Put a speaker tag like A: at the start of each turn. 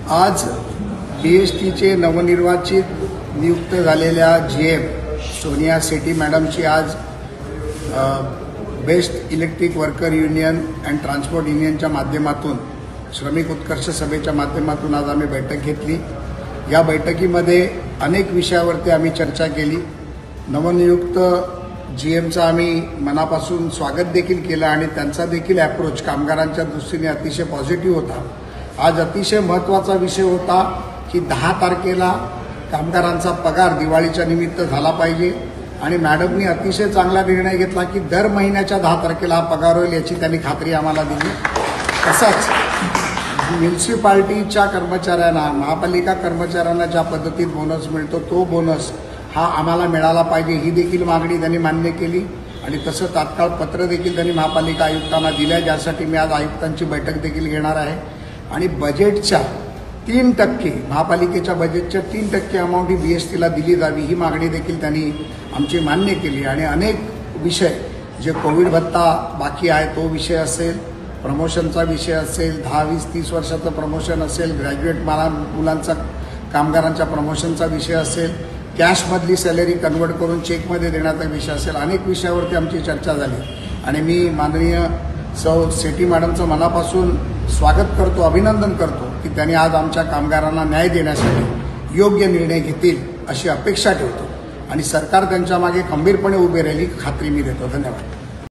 A: आज BSTचे नवनिर्वाचित नियुक्त झालेल्या GM सोनिया सेठी मॅडमची आज best electric worker union and transport युनियनच्या माध्यमातून श्रमिक उत्कर्ष सभेच्या माध्यमातून आज आम्ही बैठक घेतली। या बैठकीमध्ये अनेक विषयावरती आम्ही चर्चा केली। नवनियुक्त GMचा आम्ही मनापासून स्वागत देखील केलं आणि त्यांचा देखील अप्रोच कामगारांच्या दृष्टीने अतिशय पॉझिटिव्ह होता। आज अतिशय महत्त्वाचा विषय होता की 10 तारखेला कामगारांचा पगार दिवाळीच्या निमित्त झाला पाहिजे आणि मॅडमनी अतिशय चांगला निर्णय घेतला की दर महिन्याच्या 10 तारखेला हा पगार होईल याची त्यांनी खात्री आम्हाला दिली। तसंच म्युनिसिपालिटीच्या कर्मचाऱ्यांना महापालिका कर्मचाऱ्यांना ज्या पद्धतीत बोनस मिळतो तो बोनस हा आम्हाला मिळाला पाहिजे ही देखील मागणी त्यांनी मान्य केली आणि तसं तात्काळ पत्र देखील त्यांनी महापालिका आयुक्तांना दिलं, ज्यासाठी मी आज आयुक्तांची बैठक देखील घेणार आहे। आणि बजेटच्या 3% महापालिकेच्या बजेटच्या 3% अमाऊंट ही BSTला दिली जावी ही मागणी देखील त्यांनी आमची मान्य केली। आणि अनेक विषय जे कोविड भत्ता बाकी आहे तो विषय असेल, प्रमोशनचा विषय असेल, 10, 20, 30 वर्षाचं प्रमोशन असेल, ग्रॅज्युएट मुलांचा कामगारांच्या प्रमोशनचा विषय असेल, कॅशमधली सॅलरी कन्वर्ट करून चेकमध्ये देण्याचा विषय असेल, अनेक विषयावरती आमची चर्चा झाली। आणि मी माननीय सेठी मॅडमचं मनापासून स्वागत करतो, अभिनंदन करतो की त्यांनी आज आमच्या कामगारांना न्याय देण्यासाठी योग्य निर्णय घेतील अशी अपेक्षा ठेवतो आणि सरकार त्यांच्या मागे खंबीरपणे उभे राहील ही खात्री मी देतो। धन्यवाद।